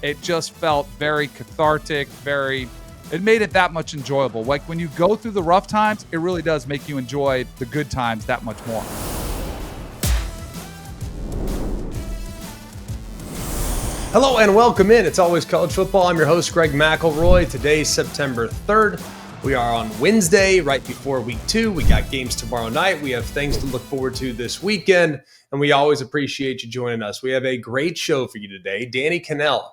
it just felt very cathartic, it made it that much enjoyable. Like when you go through the rough times, it really does make you enjoy the good times that much more. Hello and welcome in. It's Always College Football. I'm your host, Greg McElroy. Today's September 3rd. We are on Wednesday, right before week 2. We got games tomorrow night. We have things to look forward to this weekend, and we always appreciate you joining us. We have a great show for you today. Danny Kannel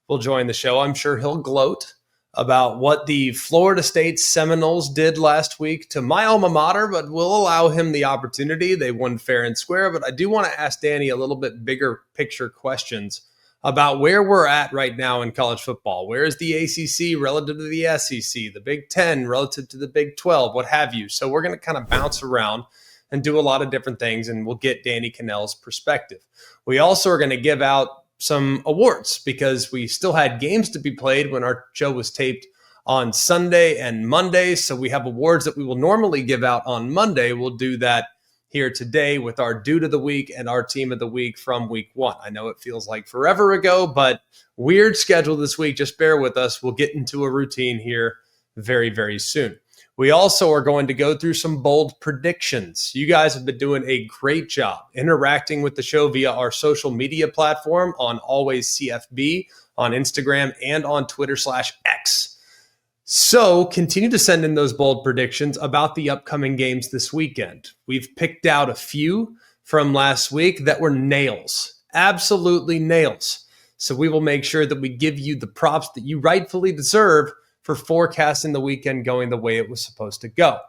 will join the show. I'm sure he'll gloat about what the Florida State Seminoles did last week to my alma mater, but we'll allow him the opportunity. They won fair and square, but I do want to ask Danny a little bit bigger picture questions about where we're at right now in college football. Where is the ACC relative to the SEC, the Big Ten relative to the Big 12, what have you. So we're going to kind of bounce around and do a lot of different things, and we'll get Danny Kannel's perspective. We also are going to give out some awards because we still had games to be played when our show was taped on Sunday and Monday. So we have awards that we will normally give out on Monday. We'll do that here today with our Dude of the Week and our Team of the Week from week 1. I know it feels like forever ago, but weird schedule this week. Just bear with us. We'll get into a routine here very, very soon. We also are going to go through some bold predictions. You guys have been doing a great job interacting with the show via our social media platform on Always CFB, on Instagram, and on Twitter/X. So continue to send in those bold predictions about the upcoming games this weekend. We've picked out a few from last week that were nails, absolutely nails. So we will make sure that we give you the props that you rightfully deserve for forecasting the weekend going the way it was supposed to go.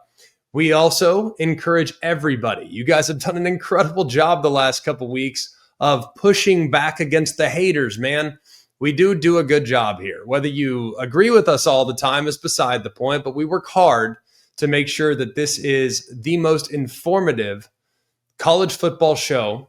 We also encourage everybody. You guys have done an incredible job the last couple weeks of pushing back against the haters, man. We do a good job here. Whether you agree with us all the time is beside the point, but we work hard to make sure that this is the most informative college football show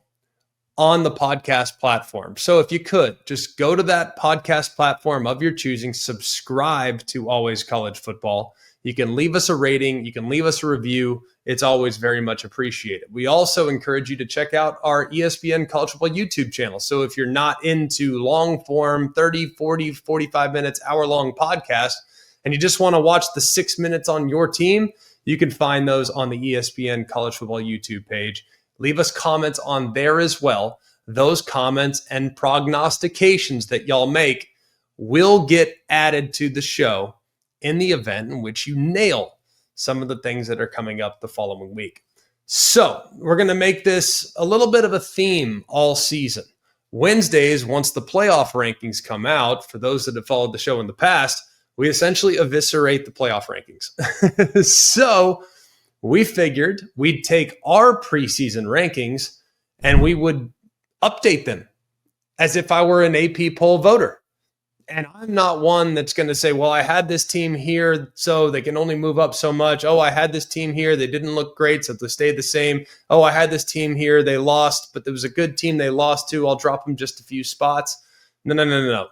on the podcast platform. So if you could, just go to that podcast platform of your choosing, subscribe to Always College Football. You can leave us a rating. You can leave us a review. It's always very much appreciated. We also encourage you to check out our ESPN College Football YouTube channel. So if you're not into long form, 30, 40, 45 minutes, hour-long podcast, and you just want to watch the 6 minutes on your team, you can find those on the ESPN College Football YouTube page. Leave us comments on there as well. Those comments and prognostications that y'all make will get added to the show in the event in which you nail some of the things that are coming up the following week. So we're going to make this a little bit of a theme all season. Wednesdays, once the playoff rankings come out, for those that have followed the show in the past, we essentially eviscerate the playoff rankings. So we figured we'd take our preseason rankings and we would update them as if I were an AP poll voter. And I'm not one that's going to say, well, I had this team here, so they can only move up so much. Oh, I had this team here. They didn't look great, so they stayed the same. Oh, I had this team here. They lost, but there was a good team they lost to. I'll drop them just a few spots. No.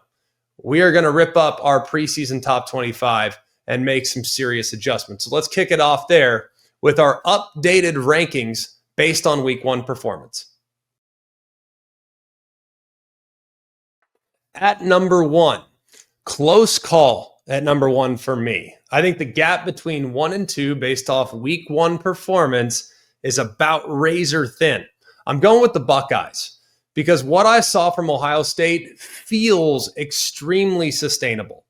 We are going to rip up our preseason top 25 and make some serious adjustments. So let's kick it off there with our updated rankings based on week 1 performance. At number 1, close call at number 1 for me. I think the gap between 1 and 2 based off week 1 performance is about razor thin. I'm going with the Buckeyes because what I saw from Ohio State feels extremely sustainable.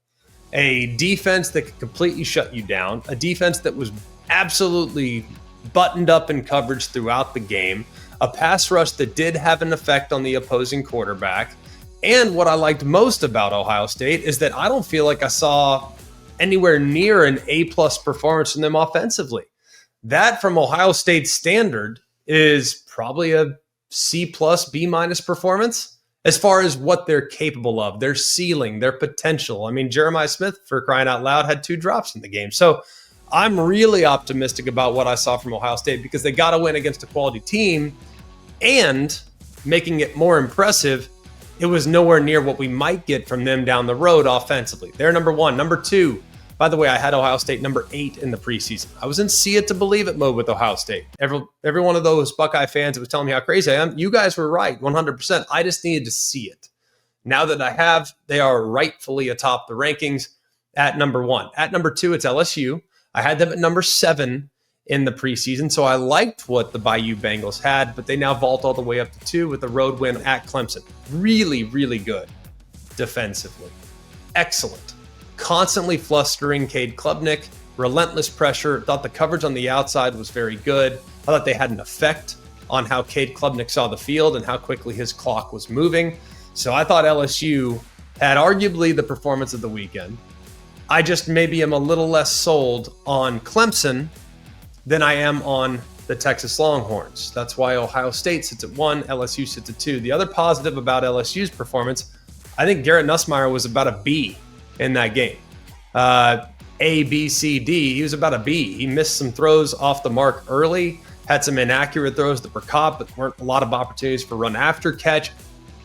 A defense that could completely shut you down, a defense that was absolutely buttoned up in coverage throughout the game, a pass rush that did have an effect on the opposing quarterback. And what I liked most about Ohio State is that I don't feel like I saw anywhere near an A-plus performance from them offensively. That, from Ohio State's standard, is probably a C-plus, B-minus performance as far as what they're capable of, their ceiling, their potential. I mean, Jeremiah Smith, for crying out loud, had 2 drops in the game. So I'm really optimistic about what I saw from Ohio State because they got to win against a quality team, and making it more impressive, it was nowhere near what we might get from them down the road offensively. They're number 1. Number 2, by the way, I had Ohio State number 8 in the preseason. I was in see it to believe it mode with Ohio State. Every one of those Buckeye fans that was telling me how crazy I am, you guys were right, 100%. I just needed to see it. Now that I have, they are rightfully atop the rankings at number 1. At number 2, it's LSU. I had them at number 7 in the preseason, so I liked what the Bayou Bengals had, but they now vault all the way up to 2 with a road win at Clemson. Really, really good defensively. Excellent. Constantly flustering Cade Klubnik, relentless pressure. Thought the coverage on the outside was very good. I thought they had an effect on how Cade Klubnik saw the field and how quickly his clock was moving. So I thought LSU had arguably the performance of the weekend. I just maybe am a little less sold on Clemson than I am on the Texas Longhorns. That's why Ohio State sits at 1, LSU sits at 2. The other positive about LSU's performance, I think Garrett Nussmeier was about a B in that game. A, B, C, D. He was about a B. He missed some throws off the mark early, had some inaccurate throws that were caught, but weren't a lot of opportunities for run after catch.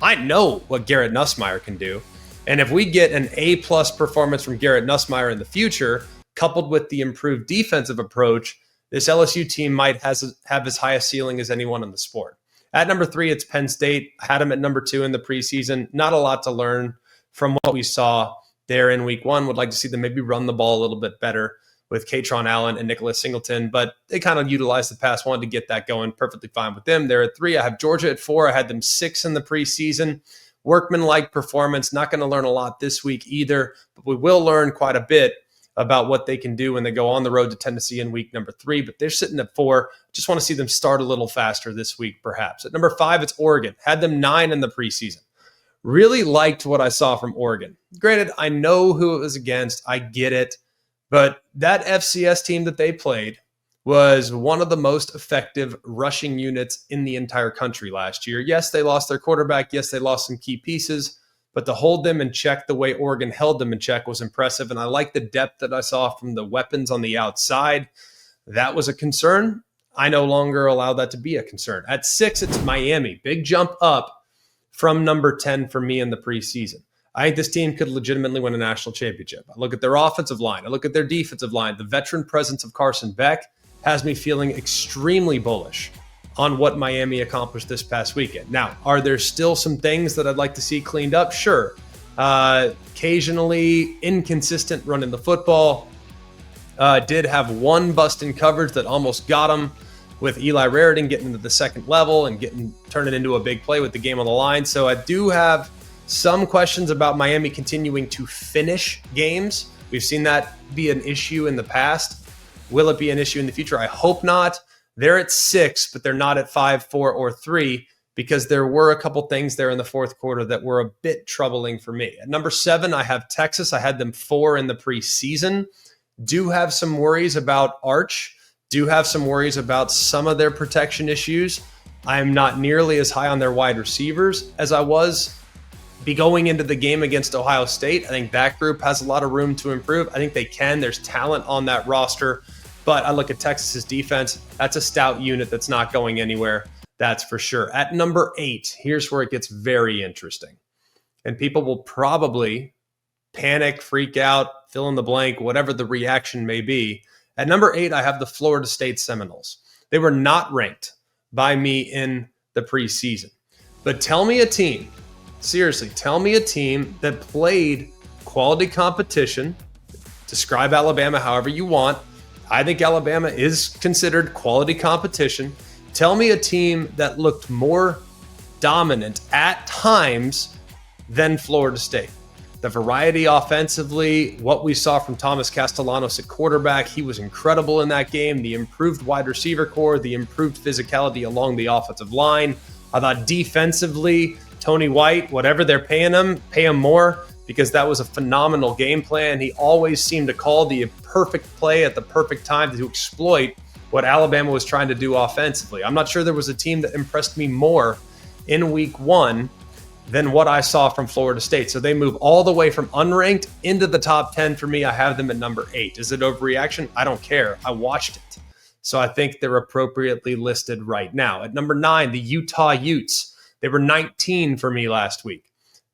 I know what Garrett Nussmeier can do. And if we get an A-plus performance from Garrett Nussmeier in the future, coupled with the improved defensive approach, this LSU team might have as high a ceiling as anyone in the sport. At number 3, it's Penn State. I had them at number 2 in the preseason. Not a lot to learn from what we saw there in week 1. Would like to see them maybe run the ball a little bit better with Katron Allen and Nicholas Singleton, but they kind of utilized the pass one to get that going. Perfectly fine with them. They're at 3. I have Georgia at 4. I had them 6 in the preseason. Workman-like performance. Not going to learn a lot this week either, but we will learn quite a bit about what they can do when they go on the road to Tennessee in week number 3, but they're sitting at 4. Just want to see them start a little faster this week, perhaps. At number 5, it's Oregon. Had them 9 in the preseason. Really liked what I saw from Oregon. Granted, I know who it was against. I get it. But that FCS team that they played was one of the most effective rushing units in the entire country last year. Yes, they lost their quarterback. Yes, they lost some key pieces. But to hold them in check the way Oregon held them in check was impressive. And I like the depth that I saw from the weapons on the outside. That was a concern. I no longer allow that to be a concern. At 6, it's Miami. Big jump up from number 10 for me in the preseason. I think this team could legitimately win a national championship. I look at their offensive line. I look at their defensive line. The veteran presence of Carson Beck has me feeling extremely bullish on what Miami accomplished this past weekend. Now, are there still some things that I'd like to see cleaned up? Sure. Occasionally inconsistent running the football. Did have one bust in coverage that almost got him with Eli Raritan getting into the second level and turning into a big play with the game on the line. So I do have some questions about Miami continuing to finish games. We've seen that be an issue in the past. Will it be an issue in the future? I hope not. They're at 6, but they're not at 5, 4, or 3 because there were a couple things there in the fourth quarter that were a bit troubling for me. At number 7, I have Texas. I had them 4 in the preseason. Do have some worries about Arch. Do have some worries about some of their protection issues. I am not nearly as high on their wide receivers as I was going into the game against Ohio State. I think that group has a lot of room to improve. I think they can. There's talent on that roster. But I look at Texas's defense. That's a stout unit that's not going anywhere. That's for sure. At number 8, here's where it gets very interesting. And people will probably panic, freak out, fill in the blank, whatever the reaction may be. At number 8, I have the Florida State Seminoles. They were not ranked by me in the preseason. But tell me a team, seriously, tell me a team that played quality competition. Describe Alabama however you want. I think Alabama is considered quality competition. Tell me a team that looked more dominant at times than Florida State. The variety offensively, what we saw from Thomas Castellanos at quarterback, he was incredible in that game. The improved wide receiver core, the improved physicality along the offensive line. I thought defensively, Tony White, whatever they're pay him more, because that was a phenomenal game plan. He always seemed to call the perfect play at the perfect time to exploit what Alabama was trying to do offensively. I'm not sure there was a team that impressed me more in week 1 than what I saw from Florida State. So they move all the way from unranked into the top 10 for me. I have them at number 8. Is it overreaction? I don't care. I watched it. So I think they're appropriately listed right now. At number 9, the Utah Utes. They were 19 for me last week.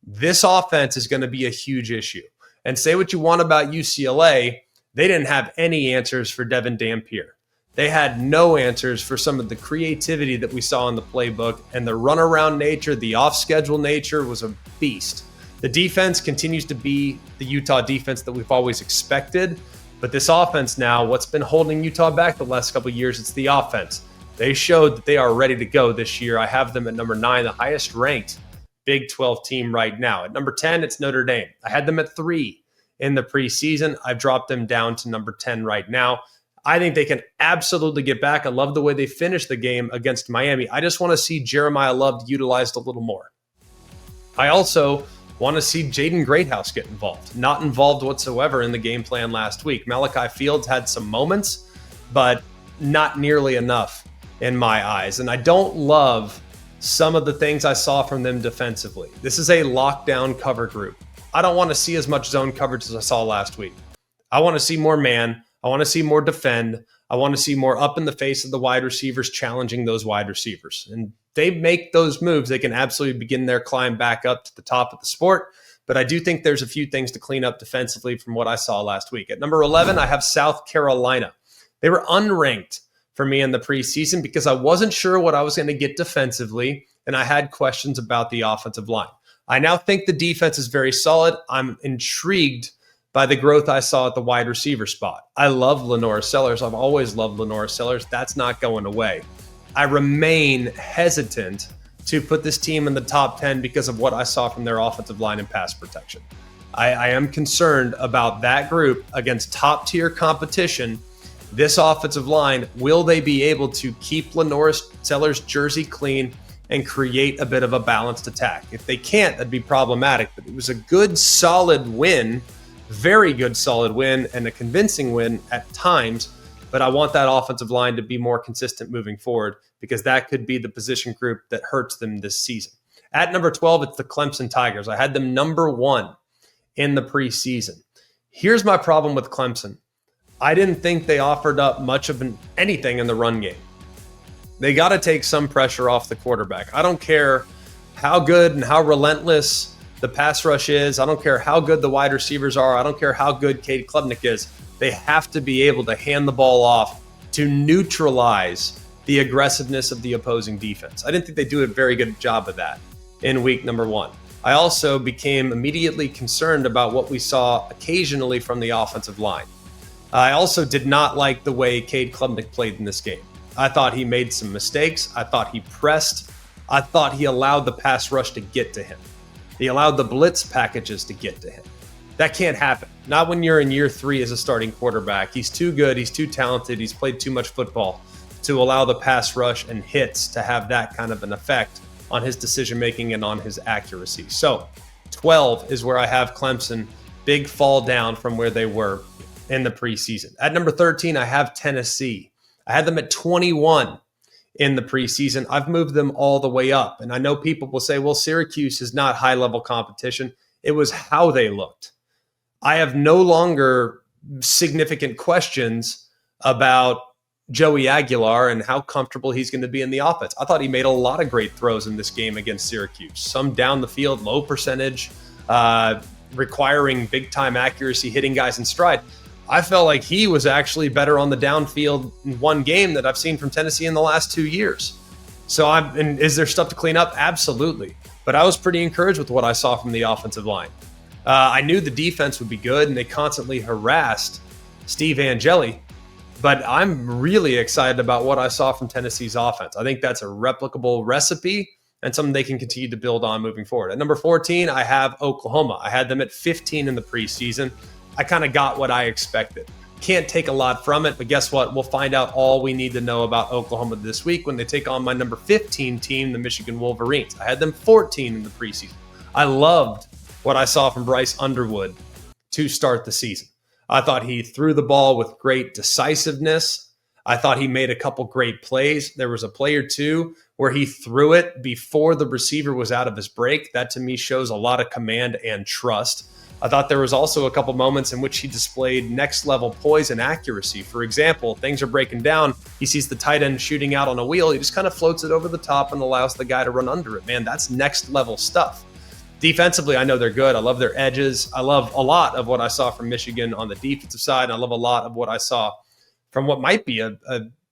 This offense is going to be a huge issue. And say what you want about UCLA, they didn't have any answers for Devin Dampier. They had no answers for some of the creativity that we saw in the playbook, and the runaround nature, the off-schedule nature was a beast. The defense continues to be the Utah defense that we've always expected. But this offense now, what's been holding Utah back the last couple of years, it's the offense. They showed that they are ready to go this year. I have them at number 9, the highest ranked Big 12 team right now. At number 10, it's Notre Dame. I had them at 3 in the preseason. I've dropped them down to number 10 right now. I think they can absolutely get back. I love the way they finished the game against Miami. I just want to see Jeremiah Love utilized a little more. I also want to see Jaden Greathouse get involved. Not involved whatsoever in the game plan last week. Malachi Fields had some moments, but not nearly enough in my eyes. And I don't love some of the things I saw from them defensively. This is a lockdown cover group. I don't want to see as much zone coverage as I saw last week. I want to see more man. I want to see more defend. I want to see more up in the face of the wide receivers challenging those wide receivers. And they make those moves, they can absolutely begin their climb back up to the top of the sport. But I do think there's a few things to clean up defensively from what I saw last week. At number 11, I have South Carolina. They were unranked for me in the preseason because I wasn't sure what I was going to get defensively, and I had questions about the offensive line. I now think the defense is very solid. I'm intrigued by the growth I saw at the wide receiver spot. I love Lenora Sellers. I've always loved Lenora Sellers. That's not going away. I remain hesitant to put this team in the top 10 because of what I saw from their offensive line and pass protection. I am concerned about that group against top-tier competition. This offensive line, will they be able to keep Lenora Sellers' jersey clean and create a bit of a balanced attack? If they can't, that'd be problematic. But it was a good, solid win, very good, solid win, and a convincing win at times. But I want that offensive line to be more consistent moving forward because that could be the position group that hurts them this season. At number 12, it's the Clemson Tigers. I had them number 1 in the preseason. Here's my problem with Clemson. I didn't think they offered up much of anything in the run game. They got to take some pressure off the quarterback. I don't care how good and how relentless the pass rush is. I don't care how good the wide receivers are. I don't care how good Cade Klubnik is. They have to be able to hand the ball off to neutralize the aggressiveness of the opposing defense. I didn't think they do a very good job of that in week number 1. I also became immediately concerned about what we saw occasionally from the offensive line. I also did not like the way Cade Klubnik played in this game. I thought he made some mistakes. I thought he pressed. I thought he allowed the pass rush to get to him. He allowed the blitz packages to get to him. That can't happen. Not when you're in year 3 as a starting quarterback. He's too good. He's too talented. He's played too much football to allow the pass rush and hits to have that kind of an effect on his decision-making and on his accuracy. So 12 is where I have Clemson. Big fall down from where they were in the preseason. At number 13, I have Tennessee. I had them at 21 in the preseason. I've moved them all the way up. And I know people will say, well, Syracuse is not high-level competition. It was how they looked. I have no longer significant questions about Joey Aguilar and how comfortable he's going to be in the offense. I thought he made a lot of great throws in this game against Syracuse. Some down the field, low percentage, requiring big-time accuracy, hitting guys in stride. I felt like he was actually better on the downfield in one game that I've seen from Tennessee in the last 2 years. So and is there stuff to clean up? Absolutely. But I was pretty encouraged with what I saw from the offensive line. I knew the defense would be good, and they constantly harassed Steve Angeli. But I'm really excited about what I saw from Tennessee's offense. I think that's a replicable recipe and something they can continue to build on moving forward. At number 14, I have Oklahoma. I had them at 15 in the preseason. I kind of got what I expected. Can't take a lot from it, but guess what? We'll find out all we need to know about Oklahoma this week when they take on my number 15 team, the Michigan Wolverines. I had them 14 in the preseason. I loved what I saw from Bryce Underwood to start the season. I thought he threw the ball with great decisiveness. I thought he made a couple great plays. There was a play or two where he threw it before the receiver was out of his break. That to me shows a lot of command and trust. I thought there was also a couple moments in which he displayed next level poise and accuracy. For example, things are breaking down. He sees the tight end shooting out on a wheel. He just kind of floats it over the top and allows the guy to run under it. Man, that's next level stuff. Defensively, I know they're good. I love their edges. I love a lot of what I saw from Michigan on the defensive side. I love a lot of what I saw from what might be a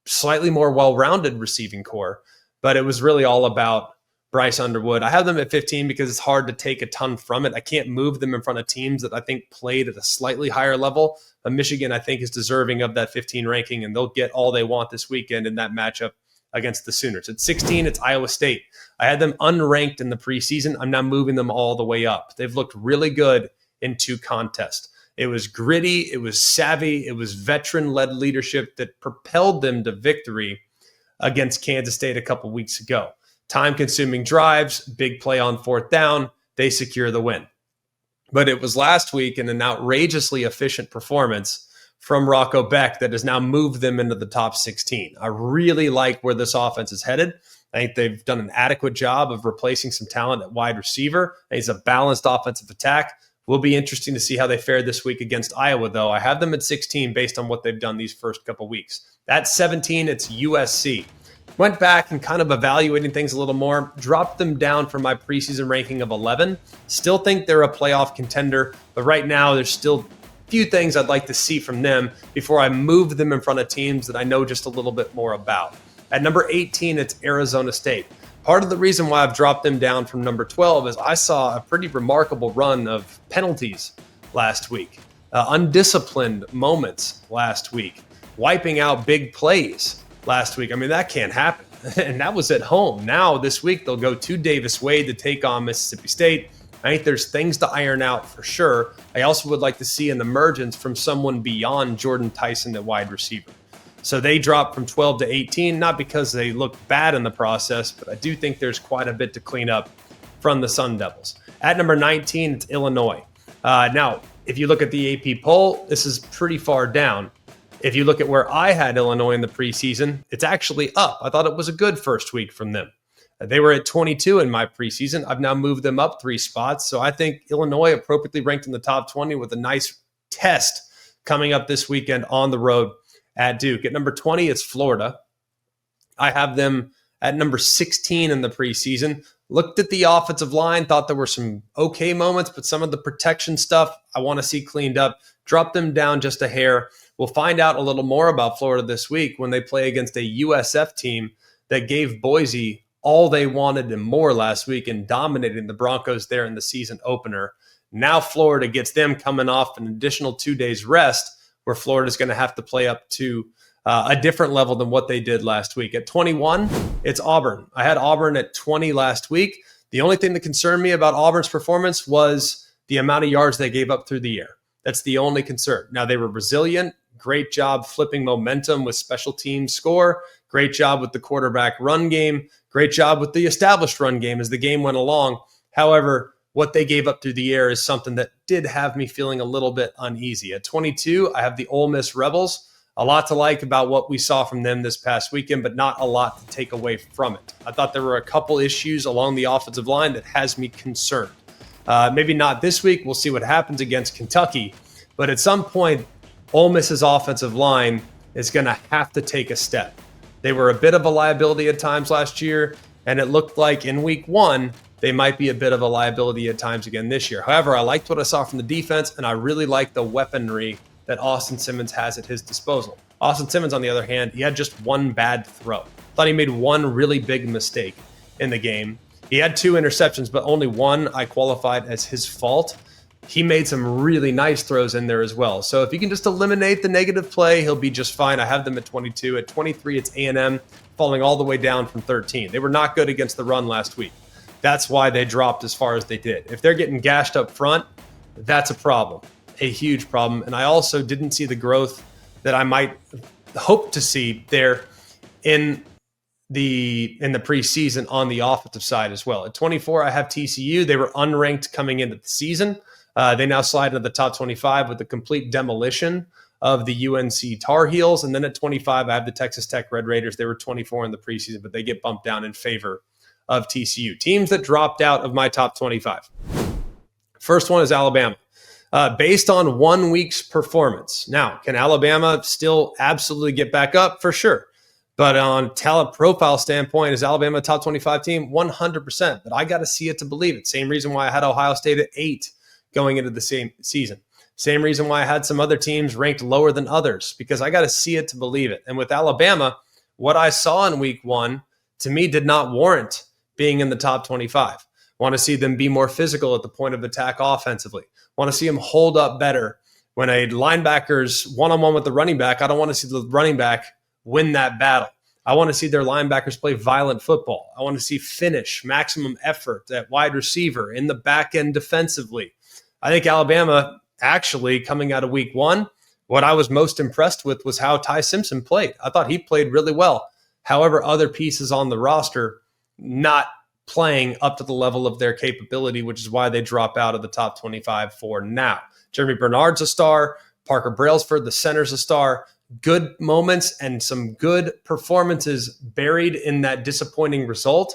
slightly more well-rounded receiving core. But it was really all about Bryce Underwood. I have them at 15 because it's hard to take a ton from it. I can't move them in front of teams that I think played at a slightly higher level. But Michigan, I think, is deserving of that 15 ranking, and they'll get all they want this weekend in that matchup against the Sooners. At 16, it's Iowa State. I had them unranked in the preseason. I'm now moving them all the way up. They've looked really good in 2 contests. It was gritty, it was savvy, it was veteran-led leadership that propelled them to victory against Kansas State a couple weeks ago. Time-consuming drives, big play on 4th down, they secure the win. But it was last week in an outrageously efficient performance from Rocco Beck that has now moved them into the top 16. I really like where this offense is headed. I think they've done an adequate job of replacing some talent at wide receiver. It's a balanced offensive attack. Will be interesting to see how they fare this week against Iowa, though. I have them at 16 based on what they've done these first couple weeks. At 17, it's USC. Went back and kind of evaluating things a little more, dropped them down from my preseason ranking of 11. Still think they're a playoff contender, but right now there's still a few things I'd like to see from them before I move them in front of teams that I know just a little bit more about. At number 18, it's Arizona State. Part of the reason why I've dropped them down from number 12 is I saw a pretty remarkable run of penalties last week, undisciplined moments last week, wiping out big plays last week. I mean, that can't happen. And that was at home. Now, this week, they'll go to Davis Wade to take on Mississippi State. I think there's things to iron out for sure. I also would like to see an emergence from someone beyond Jordan Tyson at wide receiver. So they dropped from 12 to 18, not because they look bad in the process, but I do think there's quite a bit to clean up from the Sun Devils. At number 19, it's Illinois. Now, if you look at the AP poll, this is pretty far down. If you look at where I had Illinois in the preseason, it's actually up. I thought it was a good first week from them. They were at 22 in my preseason. I've now moved them up 3 spots. So I think Illinois appropriately ranked in the top 20 with a nice test coming up this weekend on the road at Duke. At number 20, it's Florida. I have them at number 16 in the preseason. Looked at the offensive line, thought there were some okay moments, but some of the protection stuff I want to see cleaned up. Dropped them down just a hair. We'll find out a little more about Florida this week when they play against a USF team that gave Boise all they wanted and more last week and dominating the Broncos there in the season opener. Now Florida gets them coming off an additional 2 days rest where Florida's going to have to play up to a different level than what they did last week. At 21, it's Auburn. I had Auburn at 20 last week. The only thing that concerned me about Auburn's performance was the amount of yards they gave up through the air. That's the only concern. Now, they were resilient. Great job flipping momentum with special teams score. Great job with the quarterback run game. Great job with the established run game as the game went along. However, what they gave up through the air is something that did have me feeling a little bit uneasy. At 22, I have the Ole Miss Rebels. A lot to like about what we saw from them this past weekend, but not a lot to take away from it. I thought there were a couple issues along the offensive line that has me concerned. Maybe not this week. We'll see what happens against Kentucky. But at some point, Ole Miss's offensive line is going to have to take a step. They were a bit of a liability at times last year, and it looked like in week 1, they might be a bit of a liability at times again this year. However, I liked what I saw from the defense, and I really like the weaponry that Austin Simmons has at his disposal. Austin Simmons, on the other hand, he had just one bad throw. Thought he made one really big mistake in the game. He had 2 interceptions, but only one I qualified as his fault. He made some really nice throws in there as well. So if you can just eliminate the negative play, he'll be just fine. I have them at 22. At 23, it's A&M, falling all the way down from 13. They were not good against the run last week. That's why they dropped as far as they did. If they're getting gashed up front, that's a problem, a huge problem. And I also didn't see the growth that I might hope to see there in the preseason on the offensive side as well. At 24, I have TCU. They were unranked coming into the season. They now slide into the top 25 with the complete demolition of the UNC Tar Heels. And then at 25, I have the Texas Tech Red Raiders. They were 24 in the preseason, but they get bumped down in favor of TCU. Teams that dropped out of my top 25. First one is Alabama. Based on 1 week's performance. Now, can Alabama still absolutely get back up? For sure. But on talent profile standpoint, is Alabama a top 25 team? 100%. But I got to see it to believe it. Same reason why I had Ohio State at 8 going into the same season. Same reason why I had some other teams ranked lower than others, because I got to see it to believe it. And with Alabama, what I saw in week 1, to me, did not warrant being in the top 25. Want to see them be more physical at the point of attack offensively. Want to see them hold up better. When a linebacker's one-on-one with the running back, I don't want to see the running back win that battle. I want to see their linebackers play violent football. I want to see finish, maximum effort at wide receiver, in the back end defensively. I think Alabama, actually, coming out of week one, what I was most impressed with was how Ty Simpson played. I thought he played really well. However, other pieces on the roster not playing up to the level of their capability, which is why they drop out of the top 25 for now. Jeremy Bernard's a star. Parker Brailsford, the center's a star. Good moments and some good performances buried in that disappointing result.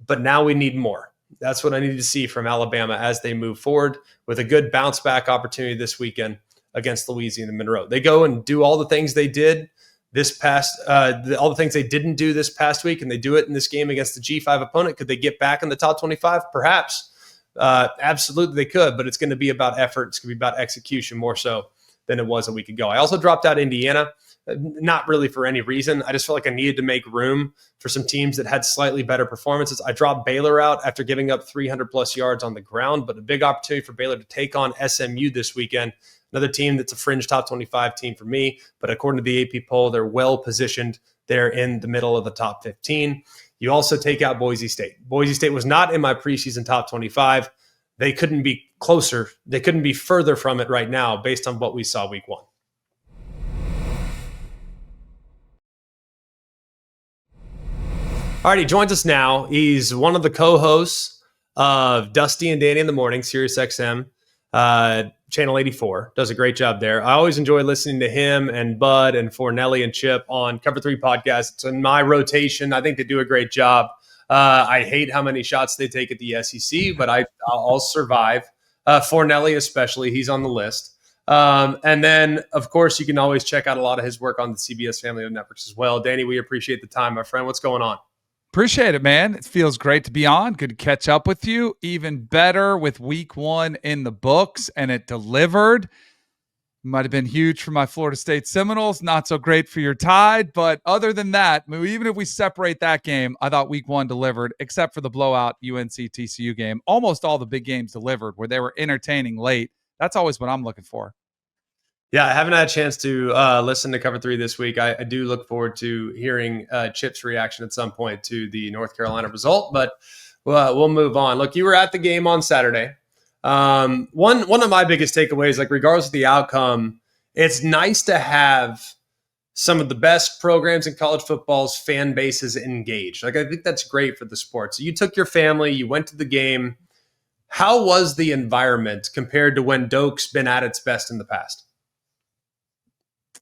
But now we need more. That's what I need to see from Alabama as they move forward with a good bounce back opportunity this weekend against Louisiana Monroe. They go and do all the things they did this past, all the things they didn't do this past week, and they do it in this game against the G5 opponent. Could they get back in the top 25? Perhaps. Absolutely they could, but it's going to be about effort. It's going to be about execution more so than it was a week ago. I also dropped out Indiana, not really for any reason. I just felt like I needed to make room for some teams that had slightly better performances. I dropped Baylor out after giving up 300-plus yards on the ground, but a big opportunity for Baylor to take on SMU this weekend. Another team that's a fringe top 25 team for me, but according to the AP poll, they're well positioned. They're in the middle of the top 15. You also take out Boise State. Boise State was not in my preseason top 25. They couldn't be closer. They couldn't be further from it right now based on what we saw week one. All right, he joins us now. He's one of the co-hosts of Dusty and Danny in the Morning, Sirius XM. Channel 84, does a great job there. I always enjoy listening to him and Bud and Fornelli and Chip on Cover 3 podcasts. It's in my rotation. I think they do a great job. I hate how many shots they take at the SEC, but I'll survive. Fornelli especially, he's on the list. And then, of course, you can always check out a lot of his work on the CBS family of networks as well. Danny, we appreciate the time, my friend. What's going on? Appreciate it, man. It feels great to be on. Good to catch up with you. Even better with week one in the books, and it delivered. Might have been huge for my Florida State Seminoles. Not so great for your Tide. But other than that, even if we separate that game, I thought week one delivered, except for the blowout UNC-TCU game. Almost all the big games delivered where they were entertaining late. That's always what I'm looking for. Yeah, I haven't had a chance to listen to Cover 3 this week. I do look forward to hearing Chip's reaction at some point to the North Carolina result, but we'll move on. Look, you were at the game on Saturday. One of my biggest takeaways, like regardless of the outcome, it's nice to have some of the best programs in college football's fan bases engaged. Like, I think that's great for the sport. So you took your family, you went to the game. How was the environment compared to when Doak's been at its best in the past?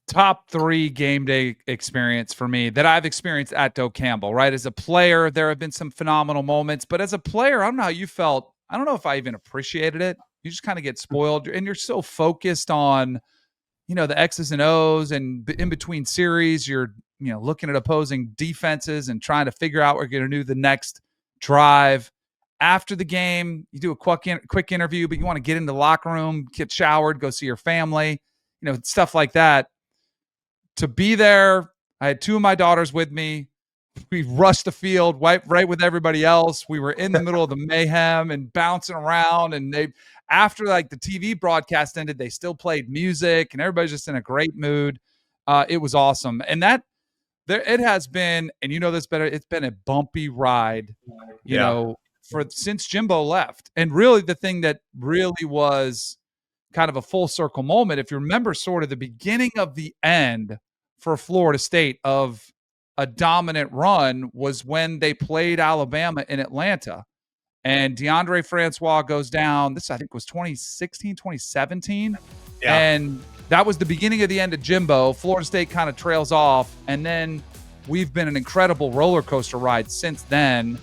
Top 3 game day experience for me that I've experienced at Doak Campbell, right? As a player, there have been some phenomenal moments, but as a player, I don't know how you felt. I don't know if I even appreciated it. You just kind of get spoiled, and you're so focused on, the X's and O's, and in between series, you're, looking at opposing defenses and trying to figure out what you're going to do the next drive. After the game, you do a quick interview, but you want to get in the locker room, get showered, go see your family, stuff like that. To be there, I had 2 of my daughters with me. We rushed the field right with everybody else. We were in the middle of the mayhem and bouncing around. And after the TV broadcast ended, they still played music, and everybody's just in a great mood. It was awesome. And it has been, and this better, it's been a bumpy ride, since Jimbo left. And really the thing that really was kind of a full circle moment, if you remember sort of the beginning of the end for Florida State of a dominant run, was when they played Alabama in Atlanta, and DeAndre Francois goes down. This, I think, was 2016, 2017. Yeah. And that was the beginning of the end of Jimbo. Florida State kind of trails off, and then we've been an incredible roller coaster ride since then.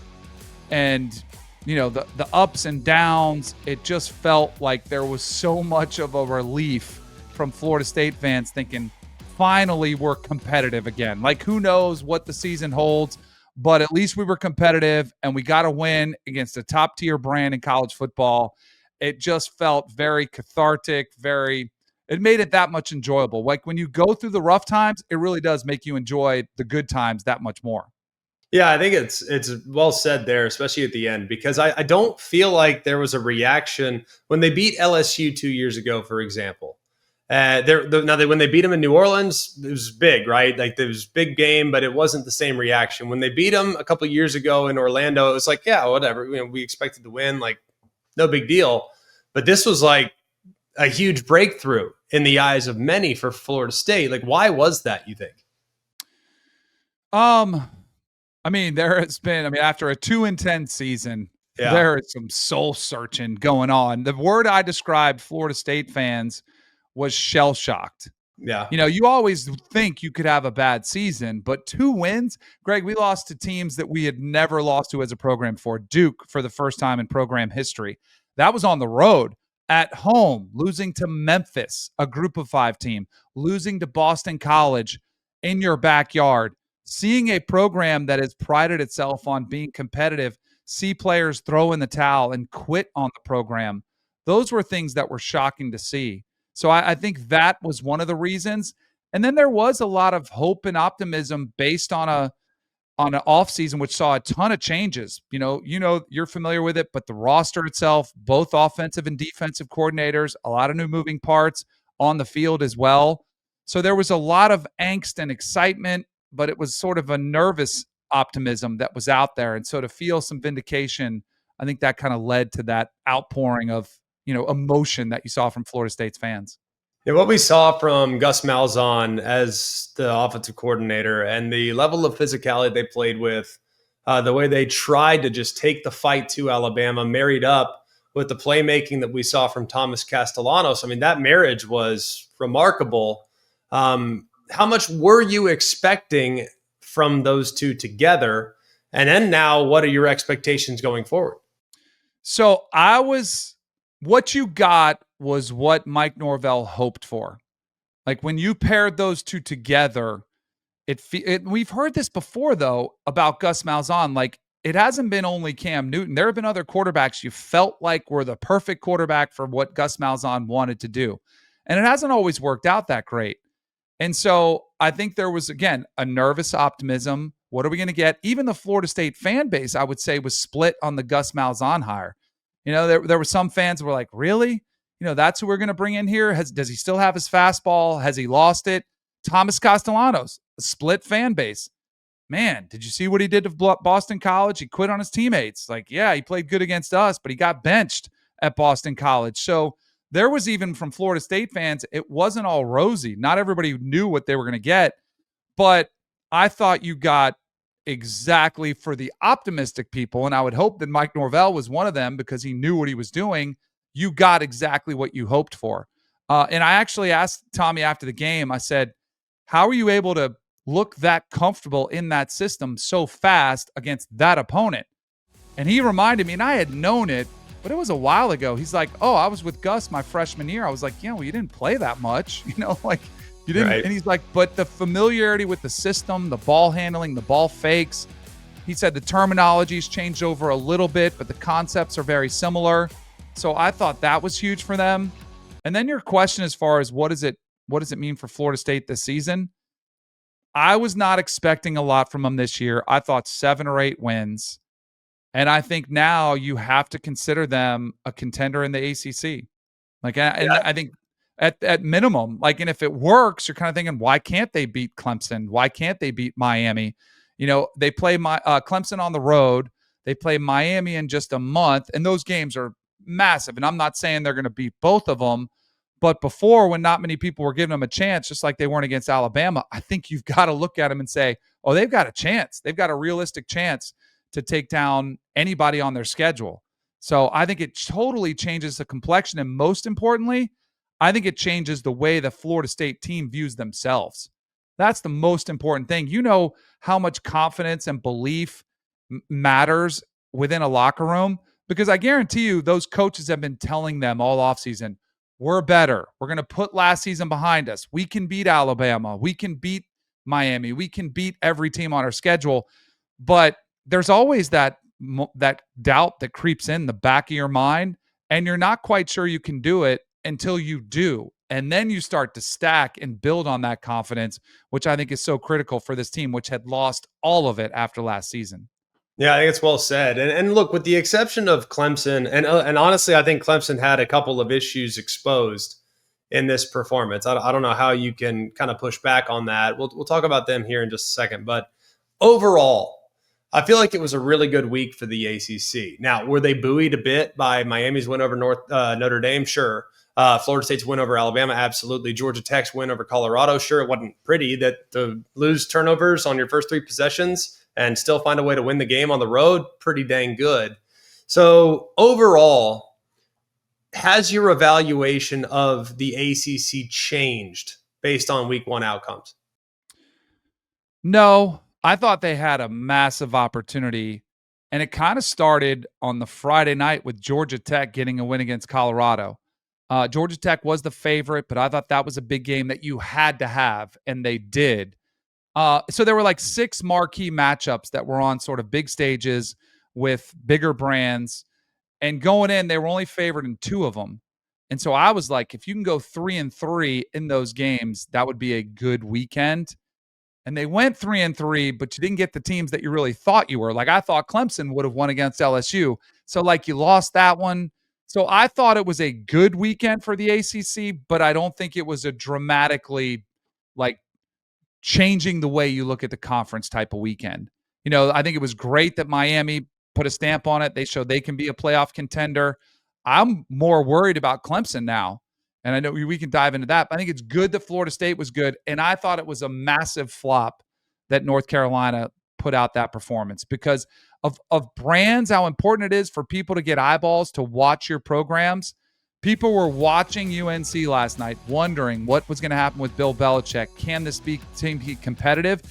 And the ups and downs, it just felt like there was so much of a relief from Florida State fans thinking, finally, we're competitive again. Like, who knows what the season holds, but at least we were competitive, and we got a win against a top-tier brand in college football. It just felt very cathartic, it made it that much enjoyable. Like, when you go through the rough times, it really does make you enjoy the good times that much more. Yeah, I think it's well said there, especially at the end, because I don't feel like there was a reaction when they beat LSU 2 years ago, for example. When they beat them in New Orleans, it was big, right? Like it was a big game, but it wasn't the same reaction. When they beat them a couple of years ago in Orlando, it was like, yeah, whatever. We expected to win, like no big deal. But this was like a huge breakthrough in the eyes of many for Florida State. Like, why was that, you think? Um, I mean, there has been, I mean, after a 2-10 season, Yeah. there is some soul searching going on. The word I described Florida State fans was shell shocked. Yeah. You always think you could have a bad season, but 2 wins, Greg, we lost to teams that we had never lost to as a program before. Duke for the first time in program history. That was on the road. At home, losing to Memphis, a group of 5 team, losing to Boston College in your backyard, seeing a program that has prided itself on being competitive, see players throw in the towel and quit on the program. Those were things that were shocking to see. So I think that was one of the reasons. And then there was a lot of hope and optimism based on an offseason, which saw a ton of changes. You're familiar with it, but the roster itself, both offensive and defensive coordinators, a lot of new moving parts on the field as well. So there was a lot of angst and excitement, but it was sort of a nervous optimism that was out there. And so to feel some vindication, I think that kind of led to that outpouring of, emotion that you saw from Florida State's fans. Yeah, what we saw from Gus Malzahn as the offensive coordinator and the level of physicality they played with, the way they tried to just take the fight to Alabama, married up with the playmaking that we saw from Thomas Castellanos. I mean, that marriage was remarkable. How much were you expecting from those two together? And then now, what are your expectations going forward? So what you got was what Mike Norvell hoped for. Like when you paired those two together, we've heard this before though about Gus Malzahn. Like it hasn't been only Cam Newton. There have been other quarterbacks you felt like were the perfect quarterback for what Gus Malzahn wanted to do. And it hasn't always worked out that great. And so I think there was, again, a nervous optimism. What are we going to get? Even the Florida State fan base, I would say, was split on the Gus Malzahn hire. There were some fans who were like, really? That's who we're going to bring in here? Does he still have his fastball? Has he lost it? Thomas Castellanos, a split fan base. Man, did you see what he did to Boston College? He quit on his teammates. Like, yeah, he played good against us, but he got benched at Boston College. So there was even from Florida State fans, it wasn't all rosy. Not everybody knew what they were going to get, but I thought you got exactly for the optimistic people, and I would hope that Mike Norvell was one of them because he knew what he was doing. You got exactly what you hoped for. And I actually asked Tommy after the game, I said, how are you able to look that comfortable in that system so fast against that opponent? And he reminded me, and I had known it, but it was a while ago. He's like, oh, I was with Gus my freshman year. I was like, well, you didn't play that much, like you didn't. Right. And he's like, but the familiarity with the system, the ball handling, the ball fakes, he said the terminology's changed over a little bit, but the concepts are very similar. So I thought that was huge for them. And then your question as far as what does it mean for Florida State this season? I was not expecting a lot from them this year. I thought 7 or 8 wins. And I think now you have to consider them a contender in the ACC. And I think at minimum, and if it works, you're kind of thinking, why can't they beat Clemson? Why can't they beat Miami? They play Clemson on the road. They play Miami in just a month, and those games are massive. And I'm not saying they're going to beat both of them, but before, when not many people were giving them a chance, just like they weren't against Alabama, I think you've got to look at them and say, oh, they've got a chance. They've got a realistic chance to take down anybody on their schedule. So I think it totally changes the complexion. And most importantly, I think it changes the way the Florida State team views themselves. That's the most important thing. You know how much confidence and belief matters within a locker room, because I guarantee you those coaches have been telling them all offseason, we're better. We're going to put last season behind us. We can beat Alabama. We can beat Miami. We can beat every team on our schedule. But there's always that doubt that creeps in the back of your mind, and you're not quite sure you can do it until you do. And then you start to stack and build on that confidence, which I think is so critical for this team, which had lost all of it after last season. Yeah, I think it's well said. And look, with the exception of Clemson, and honestly, I think Clemson had a couple of issues exposed in this performance. I don't know how you can kind of push back on that. We'll talk about them here in just a second. But overall, I feel like it was a really good week for the ACC. Now, were they buoyed a bit by Miami's win over Notre Dame? Sure. Florida State's win over Alabama? Absolutely. Georgia Tech's win over Colorado? Sure. It wasn't pretty to lose turnovers on your first 3 possessions and still find a way to win the game on the road. Pretty dang good. So overall, has your evaluation of the ACC changed based on week 1 outcomes? No, I thought they had a massive opportunity, and it kind of started on the Friday night with Georgia Tech getting a win against Colorado. Georgia Tech was the favorite, but I thought that was a big game that you had to have, and they did. So there were like 6 marquee matchups that were on sort of big stages with bigger brands. And going in, they were only favored in 2 of them. And so I was like, if you can go 3-3 in those games, that would be a good weekend. And they went 3-3, but you didn't get the teams that you really thought you were. Like I thought Clemson would have won against LSU. So like you lost that one. So I thought it was a good weekend for the ACC, but I don't think it was a dramatically like changing the way you look at the conference type of weekend. I think it was great that Miami put a stamp on it. They showed they can be a playoff contender. I'm more worried about Clemson now. And I know we can dive into that, but I think it's good that Florida State was good. And I thought it was a massive flop that North Carolina put out that performance because of brands, how important it is for people to get eyeballs to watch your programs. People were watching UNC last night, wondering what was going to happen with Bill Belichick. Can this team be competitive?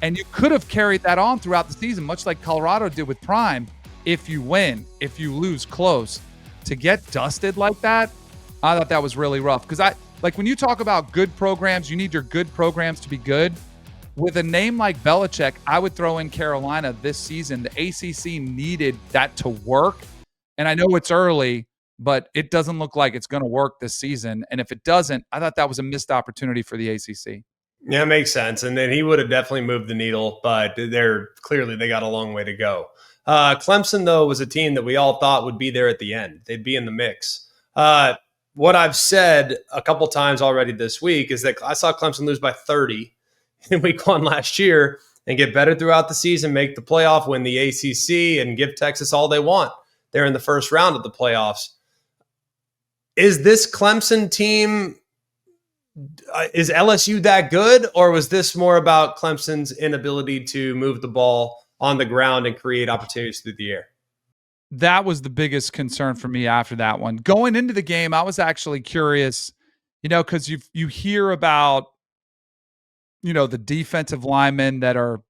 And you could have carried that on throughout the season, much like Colorado did with Prime. If you win, if you lose close, to get dusted like that, I thought that was really rough. Because when you talk about good programs, you need your good programs to be good. With a name like Belichick, I would throw in Carolina this season. The ACC needed that to work. And I know it's early, but it doesn't look like it's going to work this season. And if it doesn't, I thought that was a missed opportunity for the ACC. Yeah, it makes sense. And then he would have definitely moved the needle, but they got a long way to go. Clemson, though, was a team that we all thought would be there at the end. They'd be in the mix. What I've said a couple times already this week is that I saw Clemson lose by 30 in week 1 last year and get better throughout the season, make the playoff, win the ACC, and give Texas all they want. They're in the first round of the playoffs. Is this Clemson team, is LSU that good, or was this more about Clemson's inability to move the ball on the ground and create opportunities through the air? That was the biggest concern for me after that one. Going into the game, I was actually curious, because you hear about, the defensive linemen that are,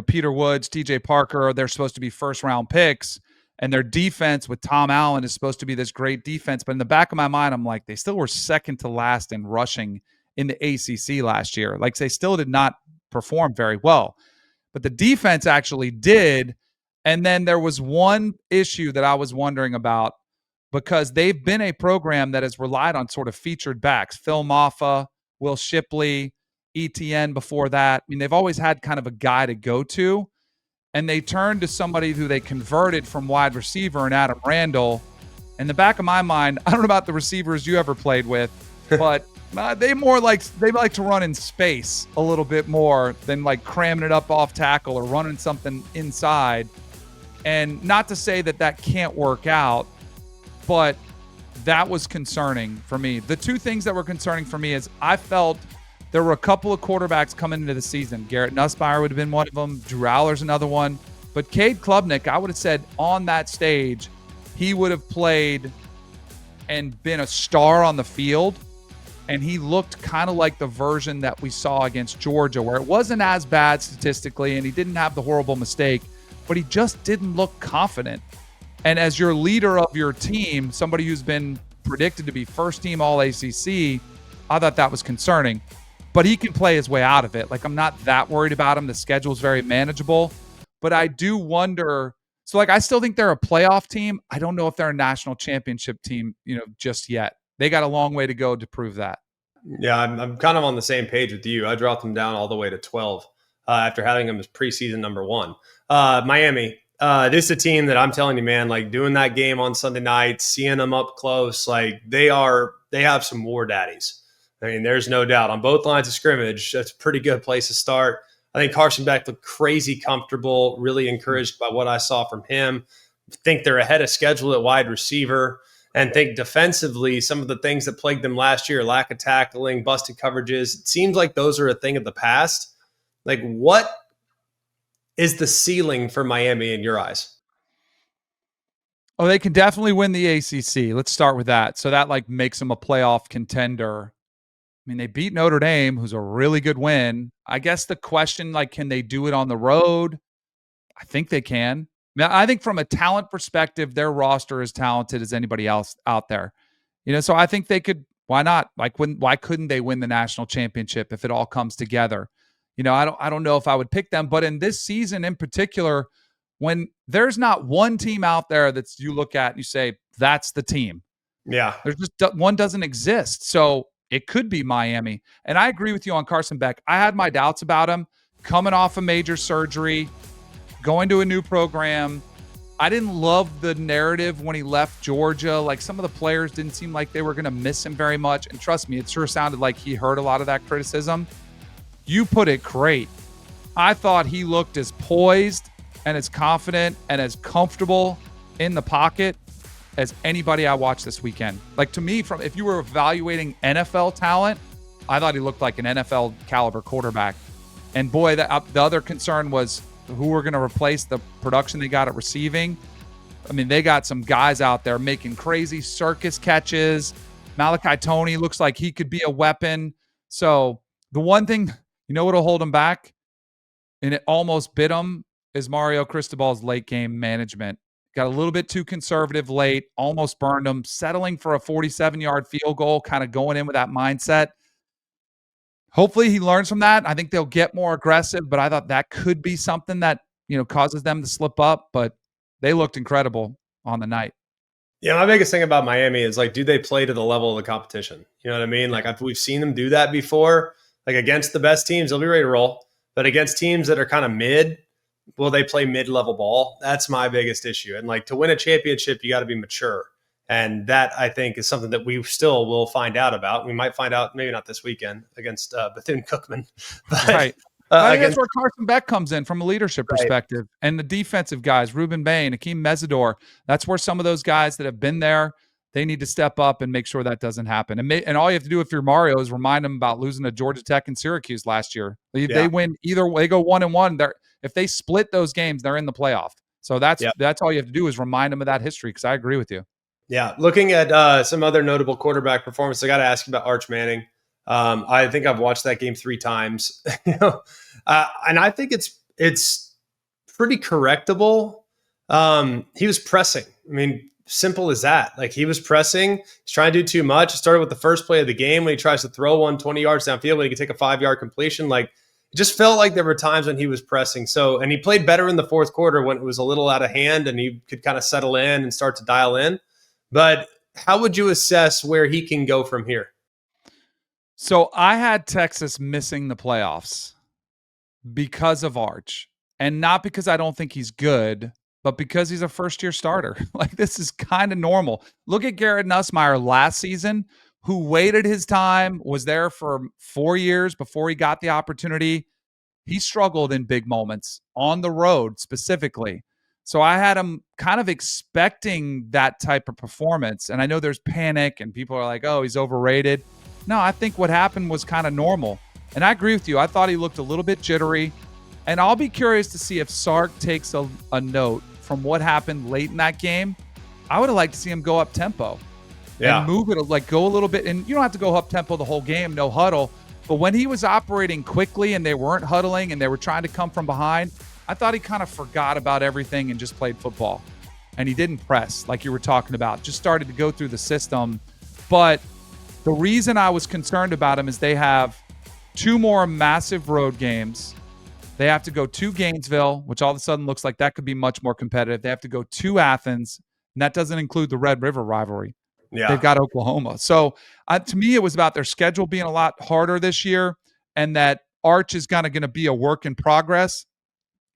Peter Woods, TJ Parker, they're supposed to be first-round picks. And their defense with Tom Allen is supposed to be this great defense. But in the back of my mind, I'm like, they still were second to last in rushing in the ACC last year. Like, they still did not perform very well. But the defense actually did. And then there was one issue that I was wondering about because they've been a program that has relied on sort of featured backs. Phil Maffa, Will Shipley, ETN before that. I mean, they've always had kind of a guy to go to. And they turned to somebody who they converted from wide receiver in Adam Randall. In the back of my mind, I don't know about the receivers you ever played with, but they like to run in space a little bit more than like cramming it up off tackle or running something inside. And not to say that can't work out, but that was concerning for me. The 2 things that were concerning for me is I felt there were a couple of quarterbacks coming into the season. Garrett Nussmeier would have been one of them. Drew Aller's another one. But Cade Klubnik, I would have said on that stage, he would have played and been a star on the field. And he looked kind of like the version that we saw against Georgia, where it wasn't as bad statistically and he didn't have the horrible mistake, but he just didn't look confident. And as your leader of your team, somebody who's been predicted to be first team All ACC, I thought that was concerning. But he can play his way out of it. Like, I'm not that worried about him. The schedule's very manageable. But I do wonder. So, I still think they're a playoff team. I don't know if they're a national championship team, just yet. They got a long way to go to prove that. Yeah, I'm kind of on the same page with you. I dropped them down all the way to 12 after having them as preseason number one. Miami, this is a team that I'm telling you, man, like doing that game on Sunday night, seeing them up close, like they have some war daddies. I mean, there's no doubt on both lines of scrimmage. That's a pretty good place to start. I think Carson Beck looked crazy comfortable, really encouraged by what I saw from him. I think they're ahead of schedule at wide receiver. And think defensively, some of the things that plagued them last year, lack of tackling, busted coverages, it seems like those are a thing of the past. Like, what is the ceiling for Miami in your eyes? Oh, they can definitely win the ACC. Let's start with that. So that like makes them a playoff contender. I mean, they beat Notre Dame, who's a really good win. I guess the question, like, can they do it on the road? I think they can. Now, I think from a talent perspective, their roster is talented as anybody else out there. So I think they could. Why not? Like, why couldn't they win the national championship if it all comes together? I don't know if I would pick them, but in this season in particular, when there's not one team out there that you look at and you say that's the team, Yeah. there's just one doesn't exist. So it could be Miami. And I agree with you on Carson Beck. I had my doubts about him coming off a major surgery, going to a new program. I didn't love the narrative when he left Georgia. Like, some of the players didn't seem like they were going to miss him very much. And trust me, it sure sounded like he heard a lot of that criticism. You put it great. I thought he looked as poised and as confident and as comfortable in the pocket as anybody I watched this weekend. Like, to me, if you were evaluating NFL talent, I thought he looked like an NFL caliber quarterback. And boy, the other concern was who were going to replace the production they got at receiving. I mean, they got some guys out there making crazy circus catches. Malachi Toney looks like he could be a weapon. So the one thing, what'll hold him back, and it almost bit him, is Mario Cristobal's late game management. Got a little bit too conservative late, almost burned him, settling for a 47-yard field goal, kind of going in with that mindset. Hopefully he learns from that. I think they'll get more aggressive, but I thought that could be something that, causes them to slip up, but they looked incredible on the night. Yeah, my biggest thing about Miami is, like, do they play to the level of the competition? You know what I mean? Like, we've seen them do that before. Like, against the best teams, they'll be ready to roll. But against teams that are kind of mid, will they play mid-level ball? That's my biggest issue. And, like, to win a championship, you got to be mature. And that, I think, is something that we still will find out about. We might find out, maybe not this weekend against Bethune-Cookman. But, right. I think that's where Carson Beck comes in from a leadership perspective. And the defensive guys, Ruben Bain, Akeem Mesidor, that's where some of those guys that have been there, they need to step up and make sure that doesn't happen. And all you have to do if you're Mario is remind them about losing to Georgia Tech and Syracuse last year. They win either way, they go 1-1. If they split those games, they're in the playoff. So that's all you have to do is remind them of that history, because I agree with you. Yeah, looking at some other notable quarterback performance, I got to ask you about Arch Manning. I think I've watched that game 3 times, and I think it's pretty correctable. He was pressing. I mean, simple as that. Like, he was pressing. He's trying to do too much. It started with the first play of the game when he tries to throw 20 yards downfield when he could take a 5-yard completion. Like, it just felt like there were times when he was pressing. So, and he played better in the fourth quarter when it was a little out of hand and he could kind of settle in and start to dial in. But how would you assess where he can go from here? So I had Texas missing the playoffs because of Arch, and not because I don't think he's good, but because he's a first-year starter. Like, this is kind of normal. Look at Garrett Nussmeier last season, who waited his time, was there for 4 years before he got the opportunity. He struggled in big moments on the road specifically. So I had him kind of expecting that type of performance. And I know there's panic and people are like, oh, he's overrated. No, I think what happened was kind of normal. And I agree with you. I thought he looked a little bit jittery. And I'll be curious to see if Sark takes a note from what happened late in that game. I would have liked to see him go up tempo and move it, like go a little bit. And you don't have to go up tempo the whole game, no huddle. But when he was operating quickly and they weren't huddling and they were trying to come from behind, I thought he kind of forgot about everything and just played football. And he didn't press like you were talking about, just started to go through the system. But the reason I was concerned about him is they have 2 more massive road games. They have to go to Gainesville, which all of a sudden looks like that could be much more competitive. They have to go to Athens, and that doesn't include the Red River rivalry. They've Yeah. got Oklahoma. So to me, it was about their schedule being a lot harder this year, and that Arch is kind of going to be a work in progress,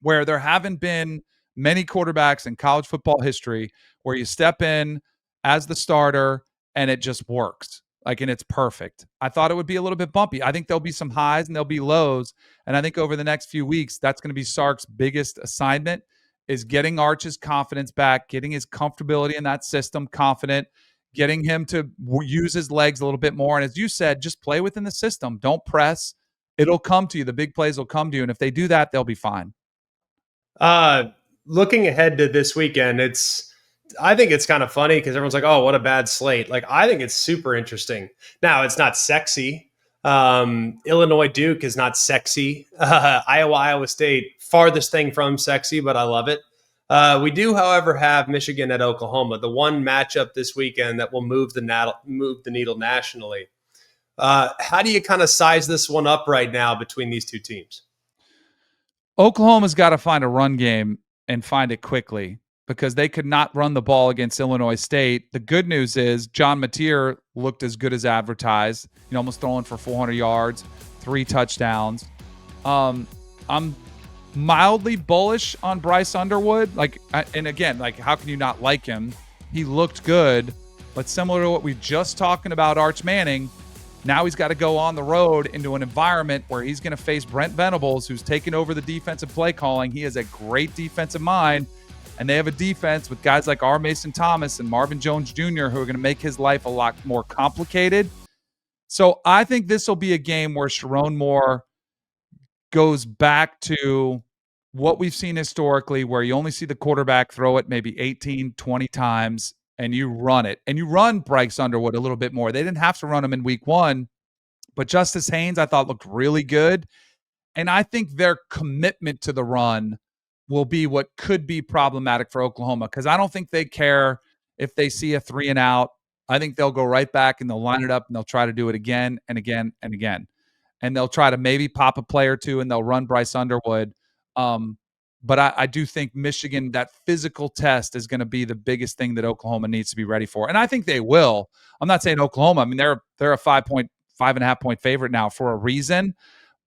where there haven't been many quarterbacks in college football history where you step in as the starter and it just works. Like, and it's perfect. I thought it would be a little bit bumpy. I think there'll be some highs and there'll be lows. And I think over the next few weeks, that's going to be Sark's biggest assignment, is getting Arch's confidence back, getting his comfortability in that system confident, getting him to use his legs a little bit more. And as you said, just play within the system. Don't press. It'll come to you. The big plays will come to you. And if they do that, they'll be fine. Uh, Looking ahead to this weekend, I think it's kind of funny because everyone's like, "Oh, what a bad slate!" Like, I think it's super interesting. Now, it's not sexy. Illinois Duke is not sexy. Iowa State, farthest thing from sexy, but I love it. We do, however, have Michigan at Oklahoma, the one matchup this weekend that will move the needle nationally. How do you kind of size this one up right now between these two teams? Oklahoma's got to find a run game and find it quickly, because they could not run the ball against Illinois State. The good news is John Mateer looked as good as advertised, almost throwing for 400 yards, 3 touchdowns. I'm mildly bullish on Bryce Underwood. And again, how can you not like him? He looked good, but similar to what we just talking about Arch Manning, now he's got to go on the road into an environment where he's going to face Brent Venables, who's taken over the defensive play calling. He has a great defensive mind, and they have a defense with guys like R. Mason Thomas and Marvin Jones Jr., who are going to make his life a lot more complicated. So I think this will be a game where Sharon Moore goes back to what we've seen historically, where you only see the quarterback throw it maybe 18, 20 times, and you run it. And you run Bryce Underwood a little bit more. They didn't have to run him in week 1, but Justice Haynes, I thought, looked really good. And I think their commitment to the run will be what could be problematic for Oklahoma, because I don't think they care if they see a 3 and out. I think they'll go right back and they'll line it up and they'll try to do it again and again and again. And they'll try to maybe pop a play or two and they'll run Bryce Underwood. But I do think Michigan, that physical test is going to be the biggest thing that Oklahoma needs to be ready for. And I think they will. I'm not saying Oklahoma. I mean, they're a 5.5 point favorite now for a reason.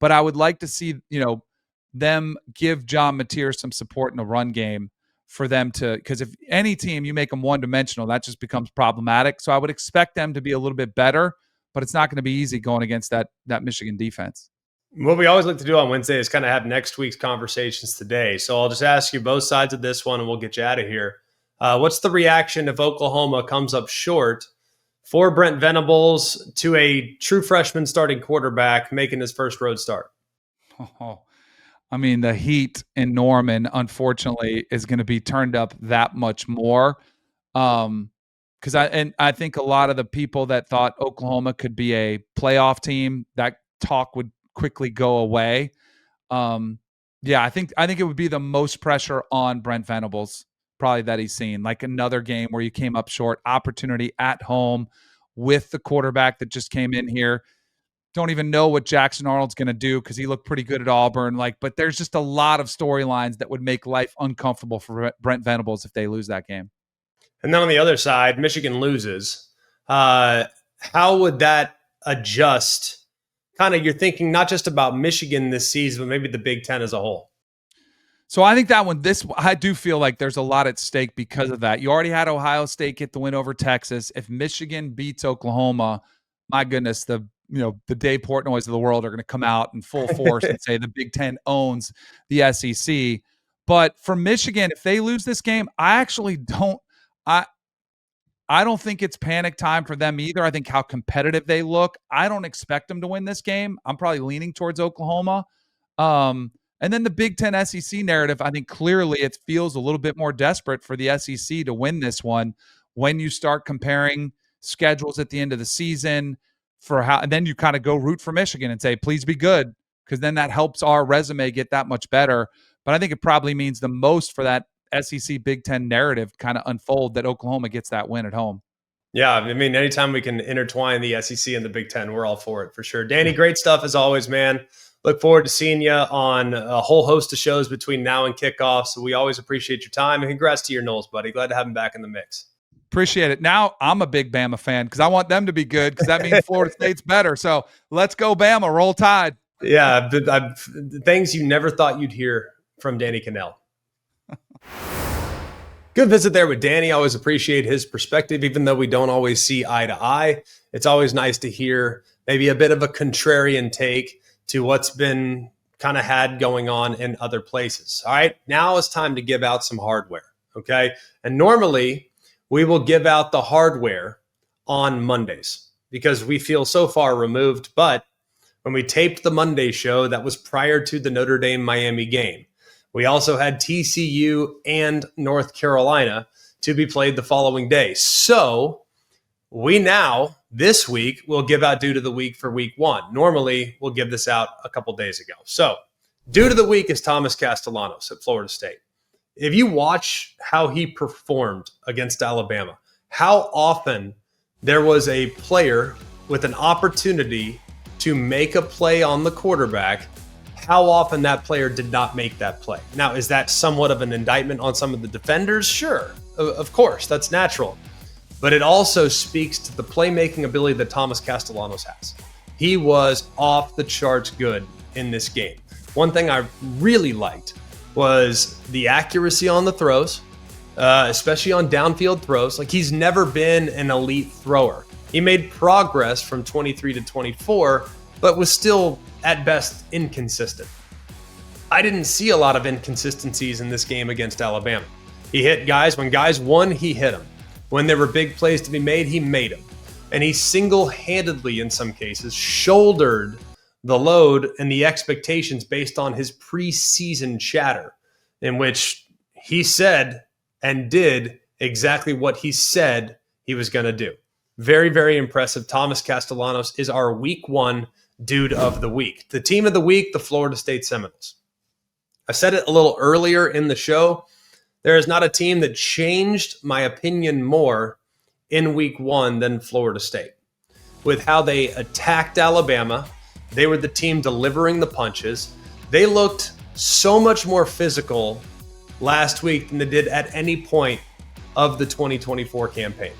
But I would like to see, them give John Mateer some support in the run game for them to, because if any team, you make them one-dimensional, that just becomes problematic. So I would expect them to be a little bit better, but it's not going to be easy going against that Michigan defense. What we always like to do on Wednesday is kind of have next week's conversations today. So I'll just ask you both sides of this one and we'll get you out of here. What's the reaction if Oklahoma comes up short for Brent Venables to a true freshman starting quarterback making his first road start? Oh, I mean, the heat in Norman, unfortunately, is going to be turned up that much more. Because I think a lot of the people that thought Oklahoma could be a playoff team, that talk would quickly go away. I think it would be the most pressure on Brent Venables probably that he's seen. Like another game where you came up short, opportunity at home with the quarterback that just came in here. Don't even know what Jackson Arnold's going to do because he looked pretty good at Auburn. But there's just a lot of storylines that would make life uncomfortable for Brent Venables if they lose that game. And then on the other side, Michigan loses. How would that adjust? Kind of, you're thinking not just about Michigan this season, but maybe the Big Ten as a whole. So I think that one, I do feel like there's a lot at stake because of that. You already had Ohio State get the win over Texas. If Michigan beats Oklahoma, my goodness, the Dave Portnoys of the world are going to come out in full force and say the Big Ten owns the SEC. But for Michigan, if they lose this game, I don't think it's panic time for them either. I think how competitive they look. I don't expect them to win this game. I'm probably leaning towards Oklahoma. And then the Big Ten SEC narrative, I think clearly it feels a little bit more desperate for the SEC to win this one when you start comparing schedules at the end of the season and then you kind of go root for Michigan and say, please be good, because then that helps our resume get that much better. But I think it probably means the most for that SEC Big Ten narrative kind of unfold that Oklahoma gets that win at home. Yeah, I mean, anytime we can intertwine the SEC and the Big Ten, we're all for it for sure. Danny, great stuff as always, man. Look forward to seeing you on a whole host of shows between now and kickoff. So we always appreciate your time, and congrats to your Noles, buddy. Glad to have him back in the mix. Appreciate it. Now I'm a big Bama fan because I want them to be good because that means Florida State's better. So let's go Bama. Roll Tide. Yeah, things you never thought you'd hear from Danny Kannel. Good visit there with Danny. I always appreciate his perspective, even though we don't always see eye to eye. It's always nice to hear maybe a bit of a contrarian take to what's been kind of had going on in other places. All right, now it's time to give out some hardware, okay? And normally we will give out the hardware on Mondays because we feel so far removed. But when we taped the Monday show, that was prior to the Notre Dame Miami game. We also had TCU and North Carolina to be played the following day. So we now, this week, will give out Dude of the Week for week one. Normally, we'll give this out a couple days ago. So Dude of the Week is Thomas Castellanos at Florida State. If you watch how he performed against Alabama, how often there was a player with an opportunity to make a play on the quarterback, how often that player did not make that play. Now, is that somewhat of an indictment on some of the defenders? Sure, of course, that's natural. But it also speaks to the playmaking ability that Thomas Castellanos has. He was off the charts good in this game. One thing I really liked was the accuracy on the throws, especially on downfield throws. Like, he's never been an elite thrower. He made progress from 23 to 24, but was still at best inconsistent. I didn't see a lot of inconsistencies in this game against Alabama. He hit guys. When guys won, he hit them. When there were big plays to be made, he made them. And he single-handedly, in some cases, shouldered the load and the expectations based on his preseason chatter, in which he said and did exactly what he said he was going to do. Very, very impressive. Thomas Castellanos is our week one Dude of the Week. The team of the week, the Florida State Seminoles. I said it a little earlier in the show. There is not a team that changed my opinion more in week one than Florida State. With how they attacked Alabama, they were the team delivering the punches. They looked so much more physical last week than they did at any point of the 2024 campaign.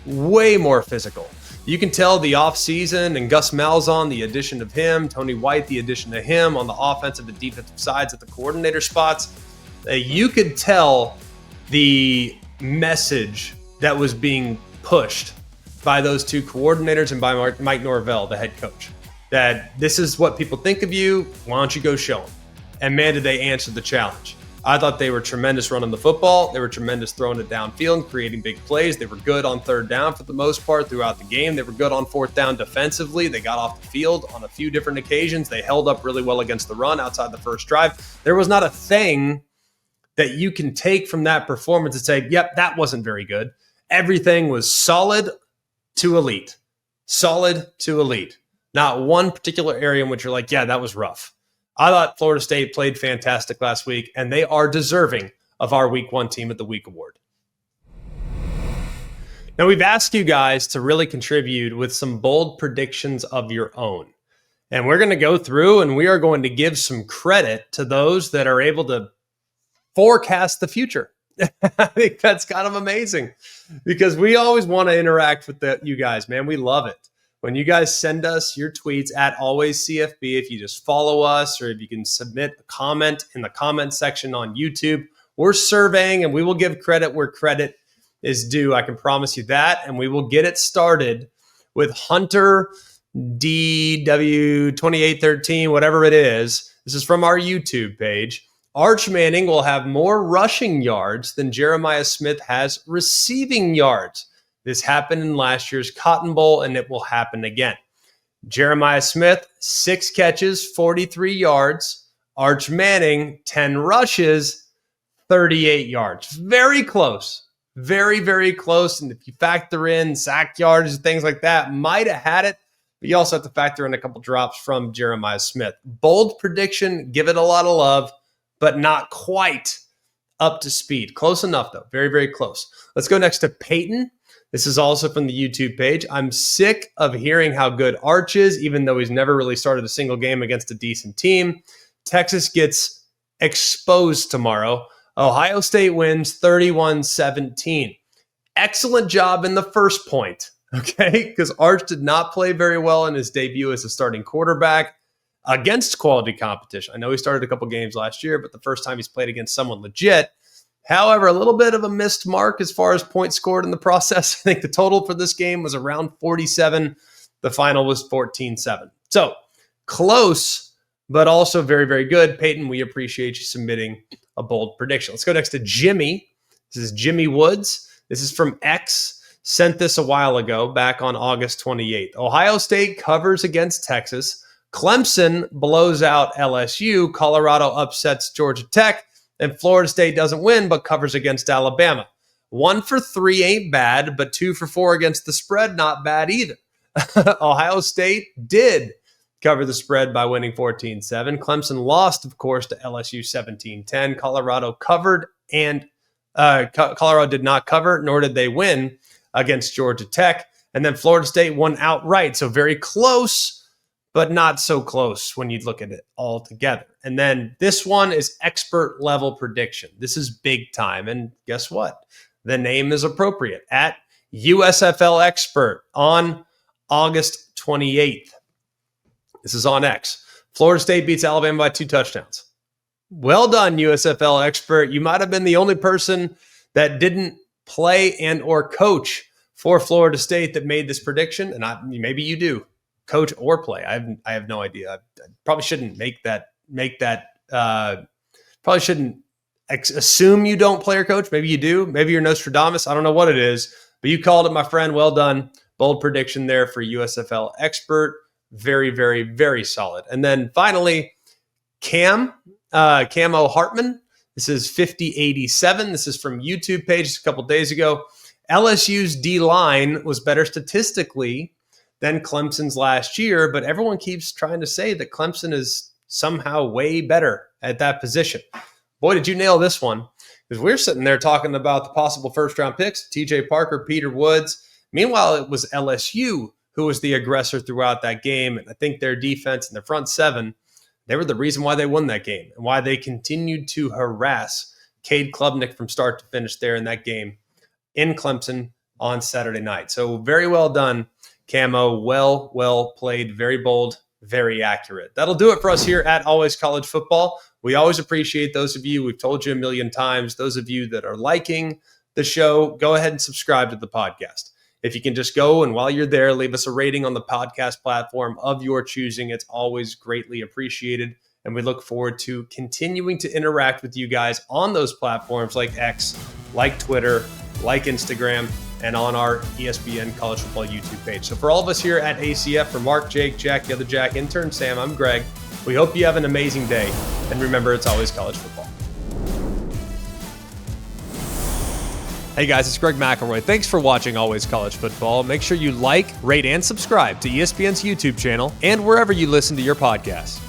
Way more physical. You can tell the offseason and Gus Malzahn, the addition of him, Tony White, the addition of him on the offensive and defensive sides at the coordinator spots. You could tell the message that was being pushed by those two coordinators and by Mike Norvell, the head coach, that this is what people think of you. Why don't you go show them? And man, did they answer the challenge. I thought they were tremendous running the football. They were tremendous throwing it downfield and creating big plays. They were good on third down for the most part throughout the game. They were good on fourth down defensively. They got off the field on a few different occasions. They held up really well against the run outside the first drive. There was not a thing that you can take from that performance and say, yep, that wasn't very good. Everything was solid to elite. Solid to elite. Not one particular area in which you're like, yeah, that was rough. I thought Florida State played fantastic last week, and they are deserving of our Week 1 Team of the Week award. Now, we've asked you guys to really contribute with some bold predictions of your own. And we're going to go through and we are going to give some credit to those that are able to forecast the future. I think that's kind of amazing because we always want to interact with you guys, man. We love it. When you guys send us your tweets at alwayscfb, if you just follow us or if you can submit a comment in the comment section on YouTube, we're surveying and we will give credit where credit is due. I can promise you that. And we will get it started with Hunter DW2813, whatever it is. This is from our YouTube page. Arch Manning will have more rushing yards than Jeremiah Smith has receiving yards. This happened in last year's Cotton Bowl, and it will happen again. Jeremiah Smith, 6 catches, 43 yards. Arch Manning, 10 rushes, 38 yards. Very close. Very, very close. And if you factor in sack yards and things like that, might have had it. But you also have to factor in a couple drops from Jeremiah Smith. Bold prediction, give it a lot of love, but not quite up to speed. Close enough, though. Very, very close. Let's go next to Peyton. This is also from the YouTube page. I'm sick of hearing how good Arch is, even though he's never really started a single game against a decent team. Texas gets exposed tomorrow. Ohio State wins 31-17. excellent job in the first point, okay? Because Arch did not play very well in his debut as a starting quarterback against quality competition. I know he started a couple games last year, but the first time he's played against someone legit. However, a little bit of a missed mark as far as points scored in the process. I think the total for this game was around 47. The final was 14-7. So close, but also very, very good. Peyton, we appreciate you submitting a bold prediction. Let's go next to Jimmy. This is Jimmy Woods. This is from X. Sent this a while ago, back on August 28th. Ohio State covers against Texas. Clemson blows out LSU. Colorado upsets Georgia Tech. And Florida State doesn't win, but covers against Alabama. 1 for 3 ain't bad, but 2 for 4 against the spread, not bad either. Ohio State did cover the spread by winning 14-7. Clemson lost, of course, to LSU 17-10. Colorado covered, and Colorado did not cover, nor did they win against Georgia Tech. And then Florida State won outright. So very close, but not so close when you look at it all together. And then this one is expert level prediction. This is big time. And guess what? The name is appropriate. At USFL Expert on August 28th. This is on X. Florida State beats Alabama by 2 touchdowns. Well done, USFL Expert. You might have been the only person that didn't play and or coach for Florida State that made this prediction. And maybe you do coach or play. I have no idea. I probably shouldn't probably shouldn't assume you don't play or coach. Maybe you do. Maybe you're Nostradamus. I don't know what it is, but you called it, my friend. Well done. Bold prediction there for USFL Expert. Very, very, very solid. And then finally, Camo Hartman. This is 5087. This is from YouTube page a couple days ago. LSU's D-line was better statistically than Clemson's last year, but everyone keeps trying to say that Clemson is somehow way better at that position. Boy, did you nail this one. Because we're sitting there talking about the possible first-round picks, TJ Parker, Peter Woods. Meanwhile, it was LSU who was the aggressor throughout that game. And I think their defense and their front seven, they were the reason why they won that game and why they continued to harass Cade Klubnik from start to finish there in that game in Clemson on Saturday night. So very well done, Camo. Well played, very bold, very accurate. That'll do it for us here at Always College Football. We always appreciate those of you. We've told you a million times, those of you that are liking the show, go ahead and subscribe to the podcast. If you can just go and while you're there, leave us a rating on the podcast platform of your choosing. It's always greatly appreciated. And we look forward to continuing to interact with you guys on those platforms like X, like Twitter, like Instagram, and on our ESPN College Football YouTube page. So for all of us here at ACF, for Mark, Jake, Jack, the other Jack, intern Sam, I'm Greg. We hope you have an amazing day. And remember, it's always college football. Hey guys, it's Greg McElroy. Thanks for watching Always College Football. Make sure you like, rate, and subscribe to ESPN's YouTube channel and wherever you listen to your podcasts.